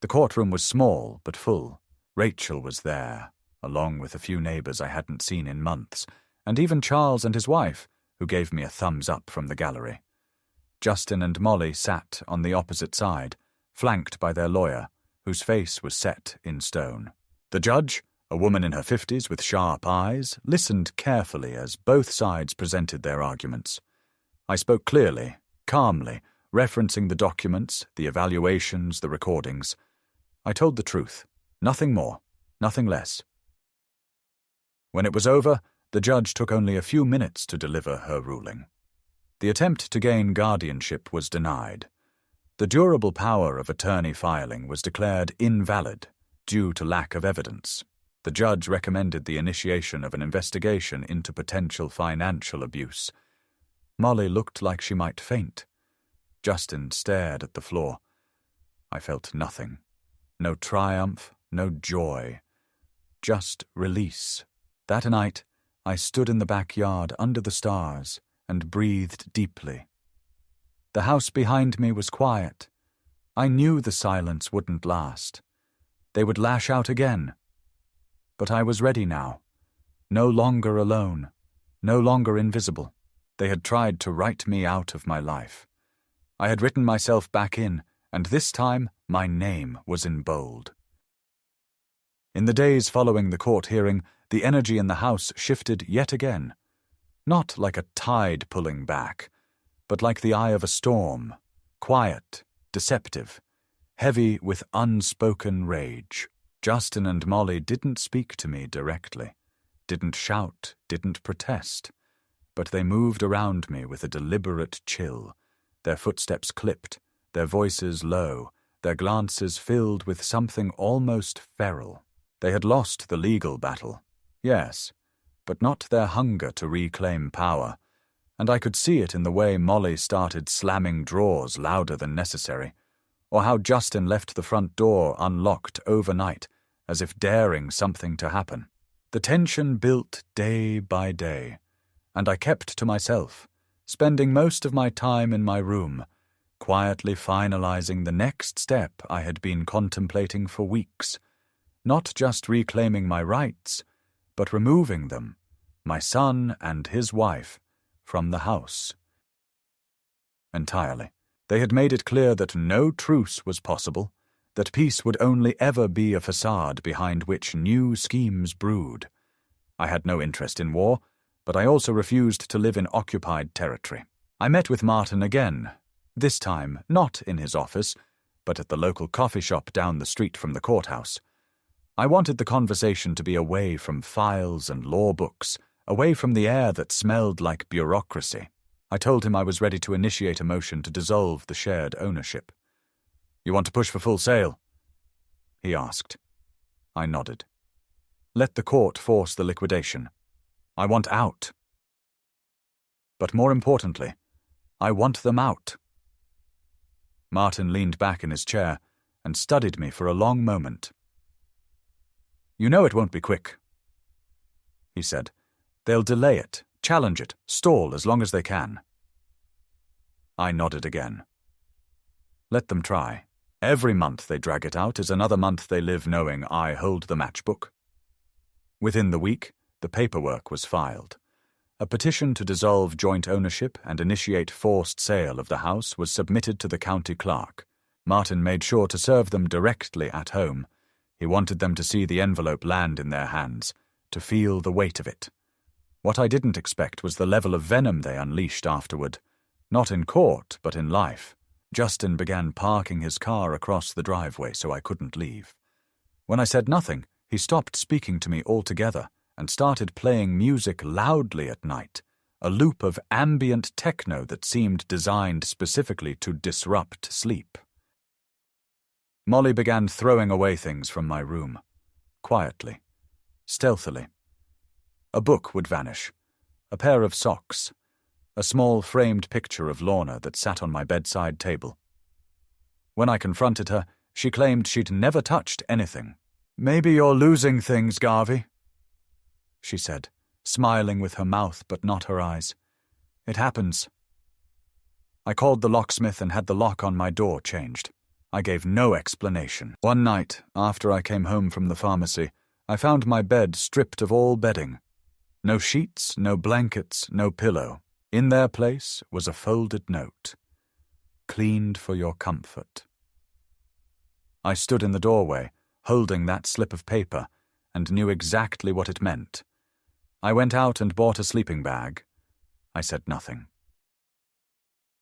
The courtroom was small but full. Rachel was there, along with a few neighbors I hadn't seen in months, and even Charles and his wife, who gave me a thumbs up from the gallery. Justin and Molly sat on the opposite side, flanked by their lawyer, whose face was set in stone. The judge, a woman in her 50s with sharp eyes, listened carefully as both sides presented their arguments. I spoke clearly, calmly, referencing the documents, the evaluations, the recordings. I told the truth, nothing more, nothing less. When it was over, the judge took only a few minutes to deliver her ruling. The attempt to gain guardianship was denied. The durable power of attorney filing was declared invalid due to lack of evidence. The judge recommended the initiation of an investigation into potential financial abuse. Molly looked like she might faint. Justin stared at the floor. I felt nothing. No triumph, no joy. Just release. That night, I stood in the backyard under the stars and breathed deeply. The house behind me was quiet. I knew the silence wouldn't last. They would lash out again. But I was ready now. No longer alone. No longer invisible. They had tried to write me out of my life. I had written myself back in, and this time my name was in bold. In the days following the court hearing, the energy in the house shifted yet again. Not like a tide pulling back, but like the eye of a storm, quiet, deceptive, heavy with unspoken rage. Justin and Molly didn't speak to me directly, didn't shout, didn't protest, but they moved around me with a deliberate chill, their footsteps clipped, their voices low, their glances filled with something almost feral. They had lost the legal battle, yes, but not their hunger to reclaim power, and I could see it in the way Molly started slamming drawers louder than necessary, or how Justin left the front door unlocked overnight, as if daring something to happen. The tension built day by day, and I kept to myself, spending most of my time in my room, quietly finalizing the next step I had been contemplating for weeks, not just reclaiming my rights, but removing them, my son and his wife, from the house. Entirely. They had made it clear that no truce was possible, that peace would only ever be a facade behind which new schemes brewed. I had no interest in war, but I also refused to live in occupied territory. I met with Martin again, this time not in his office, but at the local coffee shop down the street from the courthouse. I wanted the conversation to be away from files and law books, away from the air that smelled like bureaucracy. I told him I was ready to initiate a motion to dissolve the shared ownership. "You want to push for full sale?" he asked. I nodded. "Let the court force the liquidation. I want out. But more importantly, I want them out." Martin leaned back in his chair and studied me for a long moment. "You know it won't be quick," he said. "They'll delay it, challenge it, stall as long as they can." I nodded again. "Let them try. Every month they drag it out is another month they live knowing I hold the matchbook." Within the week, the paperwork was filed. A petition to dissolve joint ownership and initiate forced sale of the house was submitted to the county clerk. Martin made sure to serve them directly at home. He wanted them to see the envelope land in their hands, to feel the weight of it. What I didn't expect was the level of venom they unleashed afterward, not in court, but in life. Justin began parking his car across the driveway so I couldn't leave. When I said nothing, he stopped speaking to me altogether and started playing music loudly at night, a loop of ambient techno that seemed designed specifically to disrupt sleep. Molly began throwing away things from my room, quietly, stealthily. A book would vanish, a pair of socks, a small framed picture of Lorna that sat on my bedside table. When I confronted her, she claimed she'd never touched anything. "Maybe you're losing things, Garvey," she said, smiling with her mouth but not her eyes. "It happens." I called the locksmith and had the lock on my door changed. I gave no explanation. One night, after I came home from the pharmacy, I found my bed stripped of all bedding. No sheets, no blankets, no pillow. In their place was a folded note. "Cleaned for your comfort." I stood in the doorway, holding that slip of paper, and knew exactly what it meant. I went out and bought a sleeping bag. I said nothing.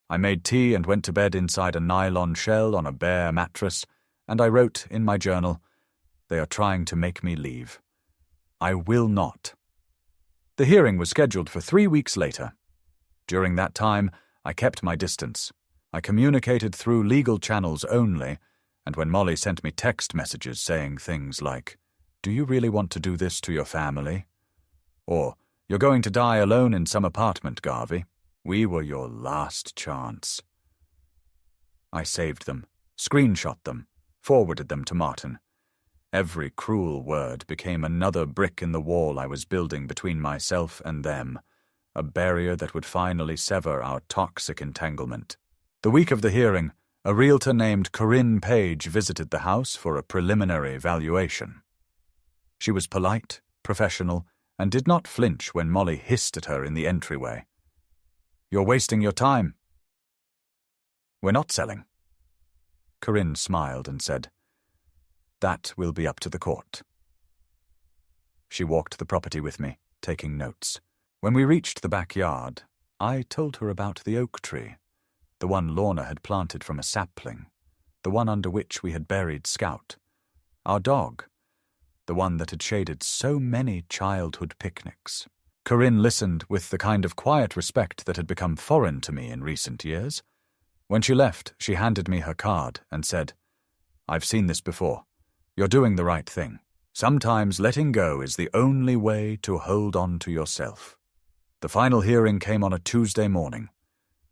I made tea and went to bed inside a nylon shell on a bare mattress, and I wrote in my journal, "They are trying to make me leave. I will not." The hearing was scheduled for 3 weeks later. During that time, I kept my distance. I communicated through legal channels only, and when Molly sent me text messages saying things like, "Do you really want to do this to your family?" Or, "You're going to die alone in some apartment, Garvey. We were your last chance." I saved them, screenshot them, forwarded them to Martin. Every cruel word became another brick in the wall I was building between myself and them, a barrier that would finally sever our toxic entanglement. The week of the hearing, a realtor named Corinne Page visited the house for a preliminary valuation. She was polite, professional, and did not flinch when Molly hissed at her in the entryway. "You're wasting your time." "We're not selling." Corinne smiled and said, "That will be up to the court." She walked the property with me, taking notes. When we reached the backyard, I told her about the oak tree, the one Lorna had planted from a sapling, the one under which we had buried Scout, our dog, the one that had shaded so many childhood picnics. Corinne listened with the kind of quiet respect that had become foreign to me in recent years. When she left, she handed me her card and said, "I've seen this before. You're doing the right thing. Sometimes letting go is the only way to hold on to yourself." The final hearing came on a Tuesday morning.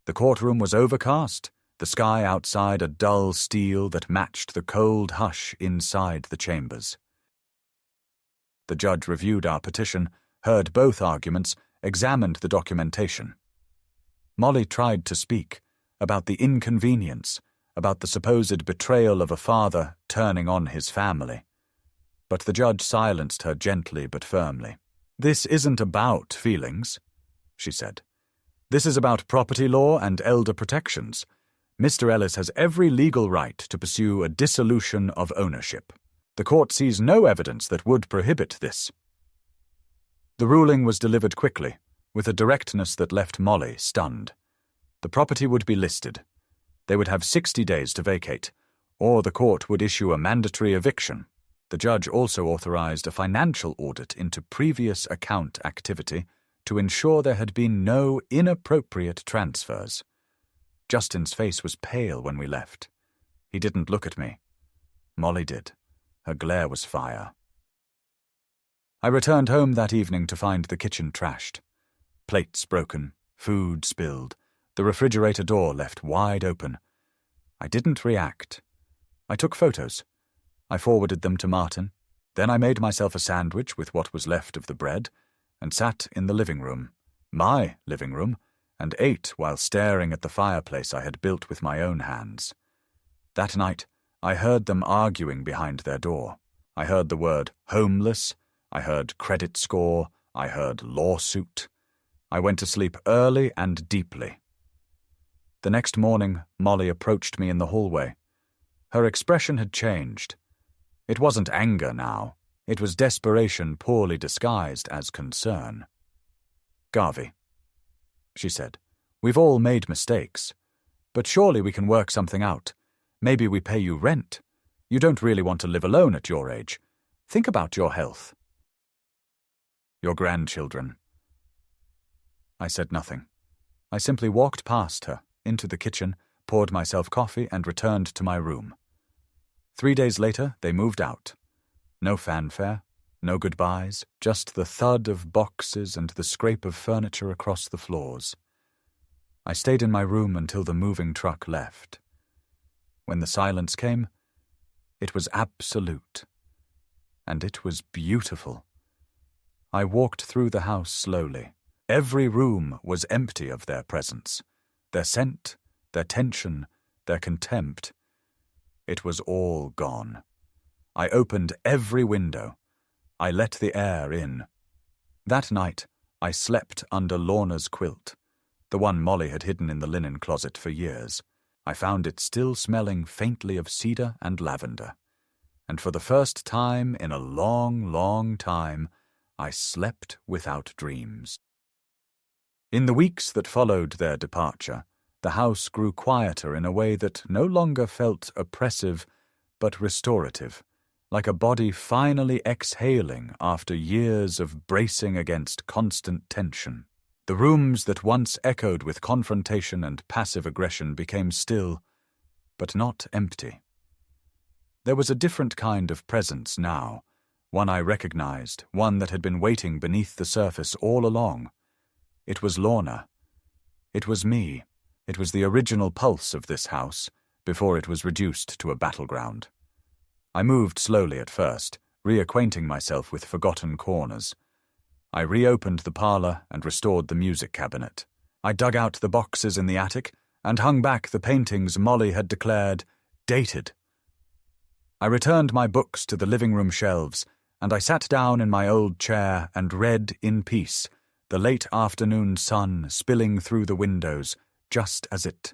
The courtroom was overcast, the sky outside a dull steel that matched the cold hush inside the chambers. The judge reviewed our petition, heard both arguments, examined the documentation. Molly tried to speak about the inconvenience, about the supposed betrayal of a father turning on his family. But the judge silenced her gently but firmly. "This isn't about feelings," she said. "This is about property law and elder protections. Mr. Ellis has every legal right to pursue a dissolution of ownership. The court sees no evidence that would prohibit this." The ruling was delivered quickly, with a directness that left Molly stunned. The property would be listed. They would have 60 days to vacate, or the court would issue a mandatory eviction. The judge also authorized a financial audit into previous account activity to ensure there had been no inappropriate transfers. Justin's face was pale when we left. He didn't look at me. Molly did. Her glare was fire. I returned home that evening to find the kitchen trashed. Plates broken, food spilled, the refrigerator door left wide open. I didn't react. I took photos. I forwarded them to Martin. Then I made myself a sandwich with what was left of the bread and sat in the living room, my living room, and ate while staring at the fireplace I had built with my own hands. That night, I heard them arguing behind their door. I heard the word homeless, I heard credit score, I heard lawsuit. I went to sleep early and deeply. The next morning, Molly approached me in the hallway. Her expression had changed. It wasn't anger now. It was desperation poorly disguised as concern. "Garvey," she said, "we've all made mistakes. But surely we can work something out. Maybe we pay you rent. You don't really want to live alone at your age. Think about your health." "Your grandchildren." I said nothing. I simply walked past her, into the kitchen, poured myself coffee, and returned to my room. 3 days later, they moved out. No fanfare, no goodbyes, just the thud of boxes and the scrape of furniture across the floors. I stayed in my room until the moving truck left. When the silence came, it was absolute. And it was beautiful. I walked through the house slowly. Every room was empty of their presence, their scent, their tension, their contempt. It was all gone. I opened every window. I let the air in. That night, I slept under Lorna's quilt, the one Molly had hidden in the linen closet for years. I found it still smelling faintly of cedar and lavender. And for the first time in a long, long time, I slept without dreams. In the weeks that followed their departure, the house grew quieter in a way that no longer felt oppressive, but restorative, like a body finally exhaling after years of bracing against constant tension. The rooms that once echoed with confrontation and passive aggression became still, but not empty. There was a different kind of presence now, one I recognized, one that had been waiting beneath the surface all along. It was Lorna. It was me. It was the original pulse of this house, before it was reduced to a battleground. I moved slowly at first, reacquainting myself with forgotten corners. I reopened the parlor and restored the music cabinet. I dug out the boxes in the attic and hung back the paintings Molly had declared dated. I returned my books to the living room shelves, and I sat down in my old chair and read in peace, the late afternoon sun spilling through the windows, just as it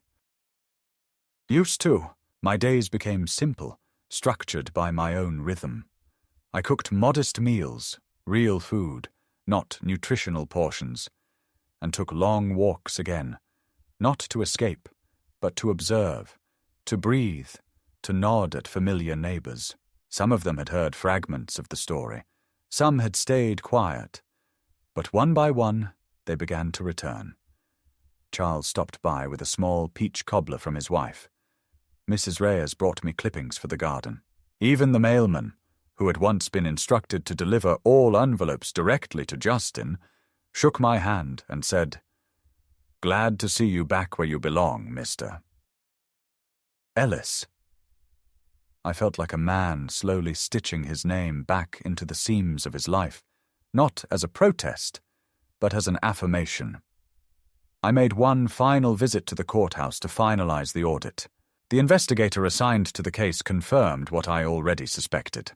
used to. My days became simple, structured by my own rhythm. I cooked modest meals, real food, not nutritional portions, and took long walks again, not to escape, but to observe, to breathe, to nod at familiar neighbors. Some of them had heard fragments of the story. Some had stayed quiet. But one by one, they began to return. Charles stopped by with a small peach cobbler from his wife. Mrs. Reyes brought me clippings for the garden. Even the mailman, who had once been instructed to deliver all envelopes directly to Justin, shook my hand and said, "Glad to see you back where you belong, Mr. Ellis." I felt like a man slowly stitching his name back into the seams of his life, not as a protest, but as an affirmation. I made one final visit to the courthouse to finalize the audit. The investigator assigned to the case confirmed what I already suspected.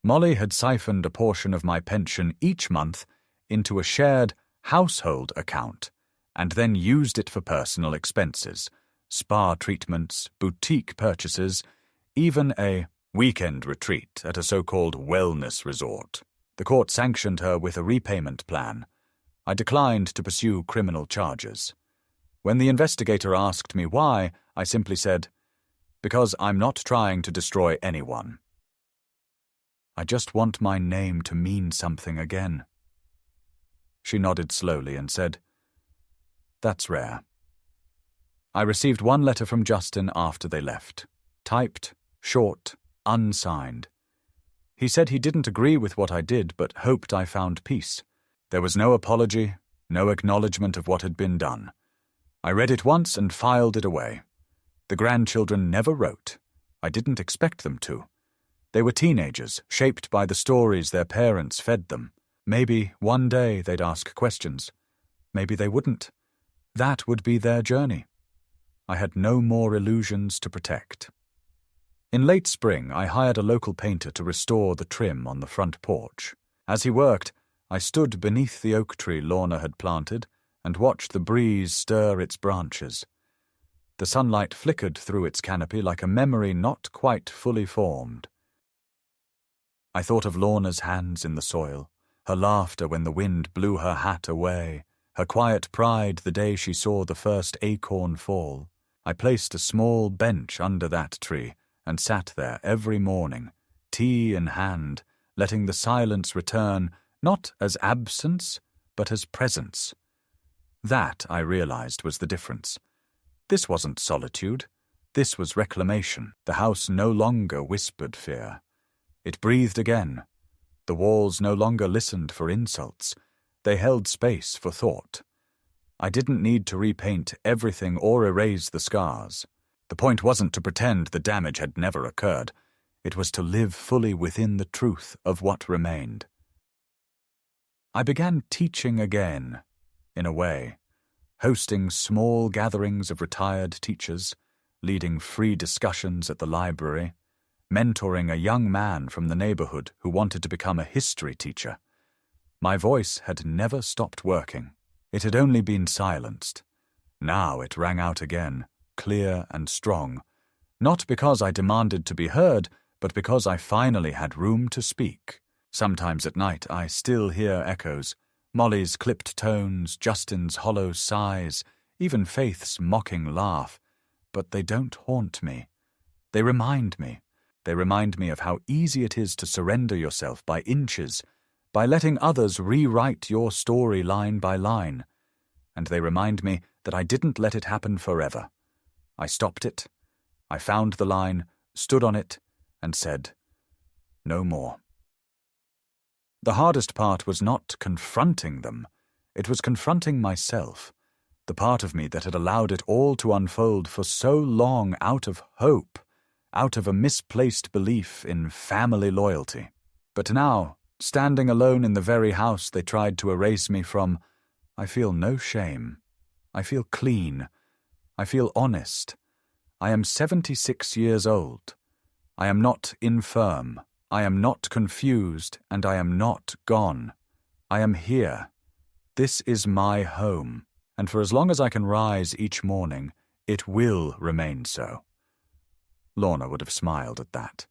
Molly had siphoned a portion of my pension each month into a shared household account, and then used it for personal expenses, spa treatments, boutique purchases, even a weekend retreat at a so-called wellness resort. The court sanctioned her with a repayment plan. I declined to pursue criminal charges. When the investigator asked me why, I simply said, "Because I'm not trying to destroy anyone. I just want my name to mean something again." She nodded slowly and said, "That's rare." I received one letter from Justin after they left. Typed, short, unsigned. He said he didn't agree with what I did, but hoped I found peace. There was no apology, no acknowledgement of what had been done. I read it once and filed it away. The grandchildren never wrote. I didn't expect them to. They were teenagers, shaped by the stories their parents fed them. Maybe one day they'd ask questions. Maybe they wouldn't. That would be their journey. I had no more illusions to protect. In late spring, I hired a local painter to restore the trim on the front porch. As he worked, I stood beneath the oak tree Lorna had planted and watched the breeze stir its branches. The sunlight flickered through its canopy like a memory not quite fully formed. I thought of Lorna's hands in the soil, her laughter when the wind blew her hat away, her quiet pride the day she saw the first acorn fall. I placed a small bench under that tree and sat there every morning, tea in hand, letting the silence return not as absence, but as presence. That, I realized, was the difference. This wasn't solitude. This was reclamation. The house no longer whispered fear. It breathed again. The walls no longer listened for insults. They held space for thought. I didn't need to repaint everything or erase the scars. The point wasn't to pretend the damage had never occurred. It was to live fully within the truth of what remained. I began teaching again, in a way, hosting small gatherings of retired teachers, leading free discussions at the library, mentoring a young man from the neighborhood who wanted to become a history teacher. My voice had never stopped working. It had only been silenced. Now it rang out again, clear and strong, not because I demanded to be heard, but because I finally had room to speak. Sometimes at night I still hear echoes, Molly's clipped tones, Justin's hollow sighs, even Faith's mocking laugh, but they don't haunt me. They remind me. They remind me of how easy it is to surrender yourself by inches, by letting others rewrite your story line by line. And they remind me that I didn't let it happen forever. I stopped it. I found the line, stood on it, and said, "No more." The hardest part was not confronting them. It was confronting myself, the part of me that had allowed it all to unfold for so long out of hope, out of a misplaced belief in family loyalty. But now, standing alone in the very house they tried to erase me from, I feel no shame. I feel clean. I feel honest. I am 76 years old. I am not infirm. I am not confused, and I am not gone. I am here. This is my home, and for as long as I can rise each morning, it will remain so. Lorna would have smiled at that.